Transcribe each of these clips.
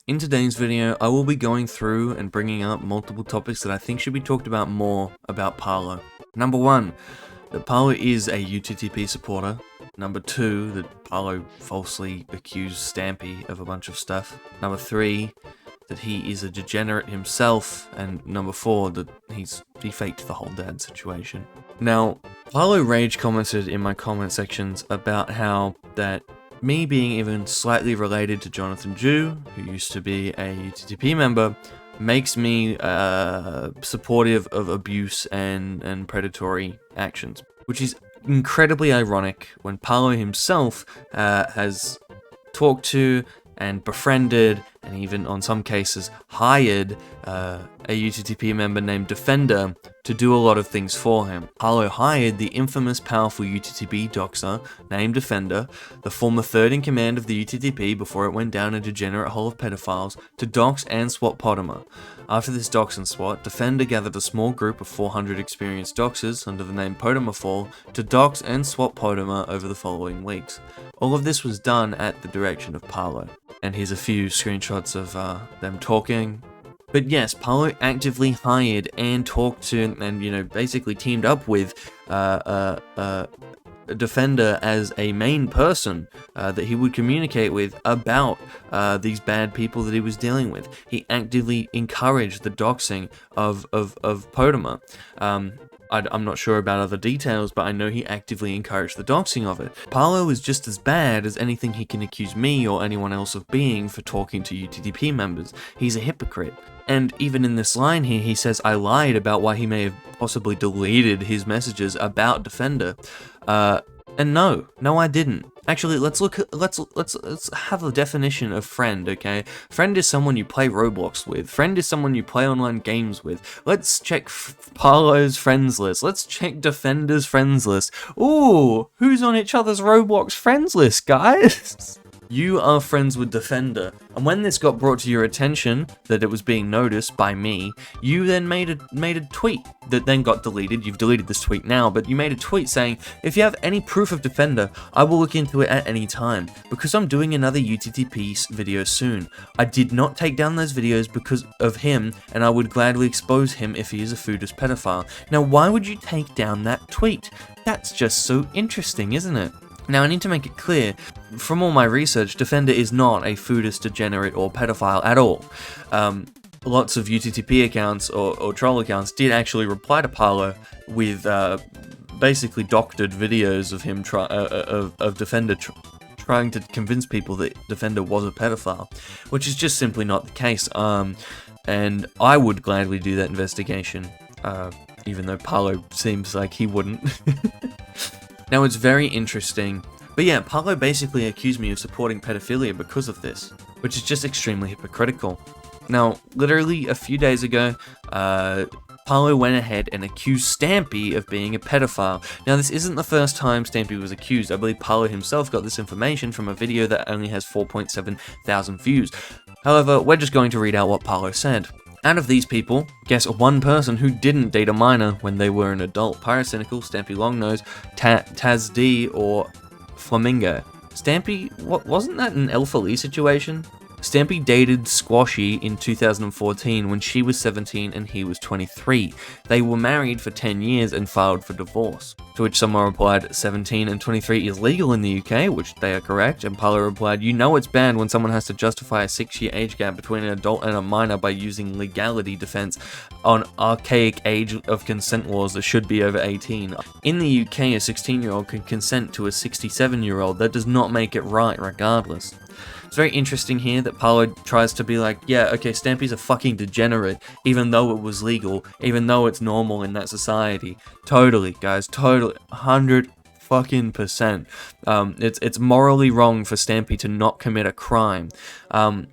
In today's video, I will be going through and bringing up multiple topics that I think should be talked about more about PARLO. Number 1, that PARLO is a UTTP supporter. Number 2, that PARLO falsely accused Stampy of a bunch of stuff. Number 3, that he is a degenerate himself. And number 4, that he faked the whole dad situation. Now, PARLO Rage commented in my comment sections about how that me being even slightly related to Jonathan Jew, who used to be a UTTP member, makes me supportive of abuse and predatory actions, which is incredibly ironic when PARLO himself has talked to and befriended, and even on some cases hired a UTTP member named Defender to do a lot of things for him. PARLO hired the infamous powerful UTTP doxxer named Defender, the former third in command of the UTTP before it went down a degenerate hole of pedophiles, to dox and swat potemer. After this dox and swat, Defender gathered a small group of 400 experienced doxers under the name Potemerfall to dox and swat potemer over the following weeks. All of this was done at the direction of PARLO. And here's a few screenshots of them talking. But yes, PARLO actively hired and talked to and, basically teamed up with a Defender as a main person that he would communicate with about these bad people that he was dealing with. He actively encouraged the doxing of Potemer. I'm not sure about other details, but I know he actively encouraged the doxing of it. PARLO is just as bad as anything he can accuse me or anyone else of being for talking to UTTP members. He's a hypocrite. And even in this line here, he says I lied about why he may have possibly deleted his messages about Defender. And no, I didn't. Actually, let's have a definition of friend, okay? Friend is someone you play Roblox with. Friend is someone you play online games with. Let's check PARLO's friends list. Let's check Defender's friends list. Ooh, who's on each other's Roblox friends list, guys? You are friends with Defender, and when this got brought to your attention that it was being noticed by me, you then made a tweet that then got deleted. You've deleted this tweet now, but you made a tweet saying, if you have any proof of Defender, I will look into it at any time, because I'm doing another UTTP video soon. I did not take down those videos because of him, and I would gladly expose him if he is a foodist pedophile. Now, why would you take down that tweet? That's just so interesting, isn't it? Now, I need to make it clear, from all my research, Defender is not a foodist, degenerate, or pedophile at all. Lots of UTTP accounts or troll accounts did actually reply to PARLO with basically doctored videos of him of Defender trying to convince people that Defender was a pedophile, which is just simply not the case. And I would gladly do that investigation, even though PARLO seems like he wouldn't. Now, it's very interesting, but yeah, PARLO basically accused me of supporting pedophilia because of this, which is just extremely hypocritical. Now, literally a few days ago, PARLO went ahead and accused Stampy of being a pedophile. Now, this isn't the first time Stampy was accused. I believe PARLO himself got this information from a video that only has 4.7 thousand views. However, we're just going to read out what PARLO said. Out of these people, guess one person who didn't date a minor when they were an adult: Pyrocynical, Stampy Longnose, Taz D, or Flamingo. Stampy, wasn't that an Alpha Lee situation? Stampy dated Squashy in 2014 when she was 17 and he was 23. They were married for 10 years and filed for divorce. To which someone replied, 17 and 23 is legal in the UK, which they are correct, and PARLO replied, you know it's banned when someone has to justify a 6-year age gap between an adult and a minor by using legality defense on archaic age of consent laws that should be over 18. In the UK, a 16-year-old can consent to a 67-year-old. That does not make it right regardless. It's very interesting here that PARLO tries to be like, yeah, okay, Stampy's a fucking degenerate, even though it was legal, even though it's normal in that society. Totally, guys, totally, 100% fucking %. It's morally wrong for Stampy to not commit a crime,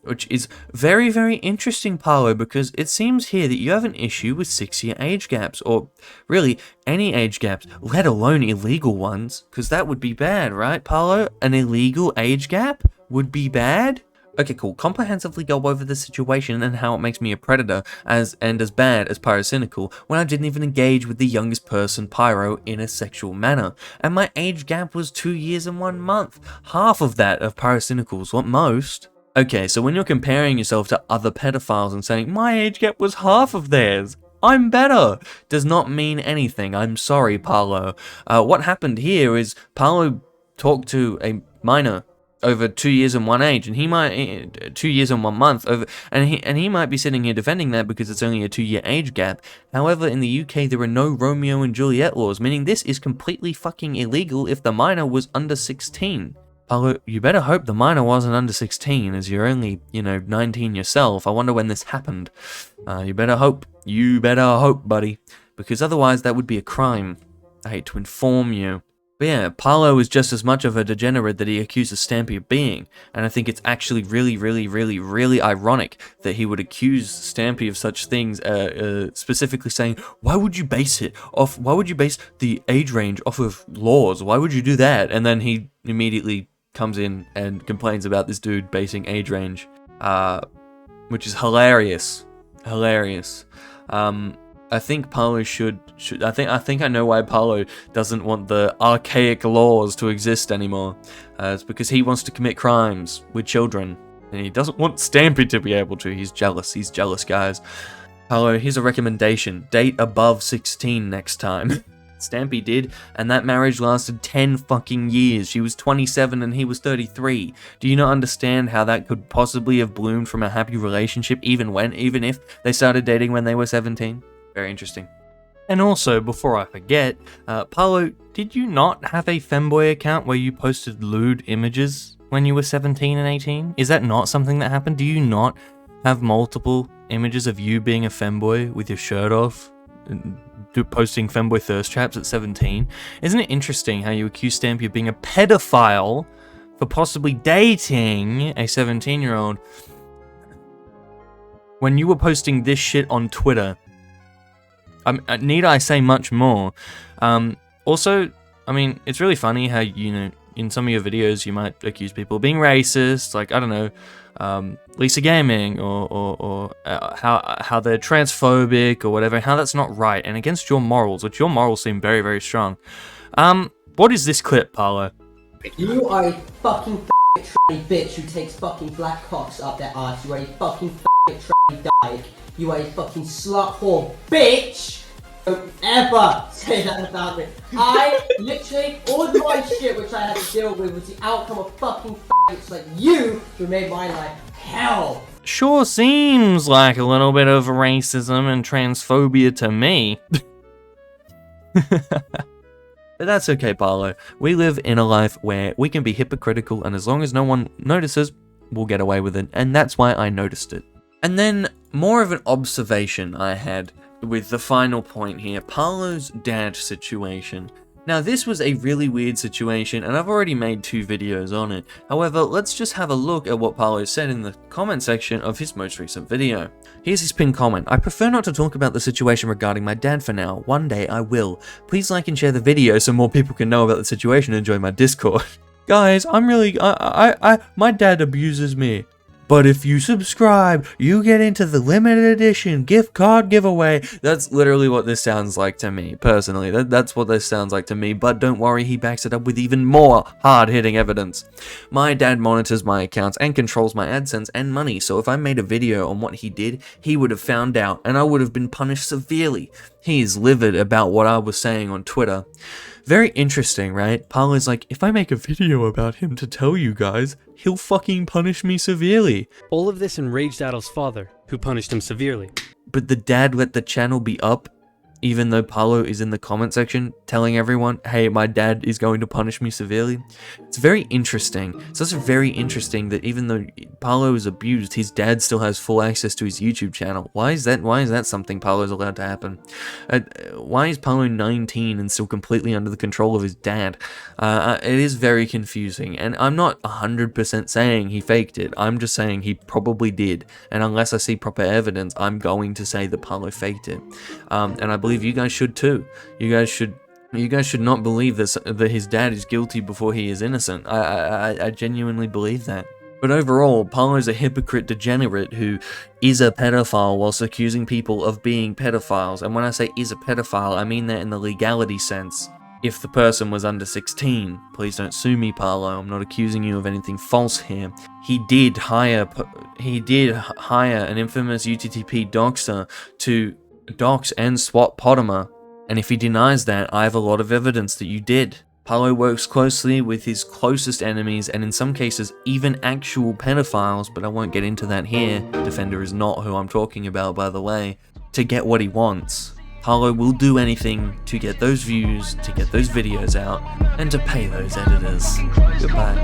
which is very, very interesting, PARLO, because it seems here that you have an issue with 6-year age gaps, or really any age gaps, let alone illegal ones, because that would be bad, right, PARLO? An illegal age gap would be bad? Okay, cool. Comprehensively go over the situation and how it makes me a predator as bad as Pyrocynical when I didn't even engage with the youngest person, Pyro, in a sexual manner. And my age gap was 2 years and 1 month. Half of that of Pyrocynical's, what most. Okay, so when you're comparing yourself to other pedophiles and saying, my age gap was half of theirs, I'm better, does not mean anything. I'm sorry, Parlo. What happened here is Parlo talked to a minor over 2 years and 1 age, and he might 2 years and 1 month over, and he might be sitting here defending that because it's only a 2-year age gap. However, in the UK there are no Romeo and Juliet laws, meaning this is completely fucking illegal if the minor was under 16. Parlo, you better hope the minor wasn't under 16, as you're only, 19 yourself. I wonder when this happened. You better hope. You better hope, buddy. Because otherwise that would be a crime. I hate to inform you. But yeah, Parlo is just as much of a degenerate that he accuses Stampy of being, and I think it's actually really ironic that he would accuse Stampy of such things, specifically saying, why would you base the age range off of laws? Why would you do that? And then he immediately comes in and complains about this dude basing age range, which is hilarious. I think Parlo should I think I know why Parlo doesn't want the archaic laws to exist anymore. It's because he wants to commit crimes with children, and he doesn't want Stampy to be able to. He's jealous, guys. Parlo, here's a recommendation. Date above 16 next time. Stampy did, and that marriage lasted 10 fucking years. She was 27 and he was 33. Do you not understand how that could possibly have bloomed from a happy relationship even if they started dating when they were 17? Very interesting. And also, before I forget, Parlo, did you not have a femboy account where you posted lewd images when you were 17 and 18? Is that not something that happened? Do you not have multiple images of you being a femboy with your shirt off? Posting femboy thirst traps at 17. Isn't it interesting how you accuse Stampy of being a pedophile for possibly dating a 17-year-old when you were posting this shit on Twitter? Need I say much more? Also, I mean, it's really funny how, in some of your videos you might accuse people of being racist, like, I don't know, Lisa Gaming, or how they're transphobic or whatever, how that's not right, and against your morals, which your morals seem very, very strong. What is this clip, Parlo? You are a fucking tranny bitch who takes fucking black cocks up their ass. You are a fucking tranny dyke. You are a fucking slut whore bitch. Don't ever say that about me. I literally, all of my shit which I had to deal with was the outcome of fucking faggots like you who made my life hell. Sure seems like a little bit of racism and transphobia to me. But that's okay, Parlo. We live in a life where we can be hypocritical, and as long as no one notices, we'll get away with it, and that's why I noticed it. And then, more of an observation I had with the final point here, Parlo's dad situation. Now, this was a really weird situation, and I've already made 2 videos on it. However, let's just have a look at what Parlo said in the comment section of his most recent video. Here's his pinned comment. I prefer not to talk about the situation regarding my dad for now. One day I will. Please like and share the video so more people can know about the situation and join my Discord. Guys, my dad abuses me. But if you subscribe, you get into the limited edition gift card giveaway. That's literally what this sounds like to me, personally. That's what this sounds like to me, but don't worry, he backs it up with even more hard-hitting evidence. My dad monitors my accounts and controls my AdSense and money, so if I made a video on what he did, he would have found out, and I would have been punished severely. He is livid about what I was saying on Twitter. Very interesting, right? Parlo's like, if I make a video about him to tell you guys, he'll fucking punish me severely. All of this enraged Adolf's father, who punished him severely. But the dad let the channel be up, even though Parlo is in the comment section telling everyone, hey, my dad is going to punish me severely. It's very interesting. It's also very interesting that even though Parlo is abused, his dad still has full access to his YouTube channel. Why is that something Parlo's allowed to happen? Why is Parlo 19 and still completely under the control of his dad? It is very confusing, and I'm not 100% saying he faked it. I'm just saying he probably did, and unless I see proper evidence, I'm going to say that Parlo faked it. And I believe you guys should too. You guys should not believe that his dad is guilty before he is innocent. I genuinely believe that. But overall, Parlo's a hypocrite degenerate who is a pedophile whilst accusing people of being pedophiles. And when I say is a pedophile, I mean that in the legality sense. if the person was under 16. Please don't sue me, Parlo. I'm not accusing you of anything false here. He did hire an infamous UTTP doxxer to dox and swap potemer, and if he denies that, I have a lot of evidence that you did. Parlo works closely with his closest enemies, and in some cases even actual pedophiles, but I won't get into that here. Defender is not who I'm talking about, by the way, to get what he wants. Parlo will do anything to get those views, to get those videos out, and to pay those editors. Goodbye.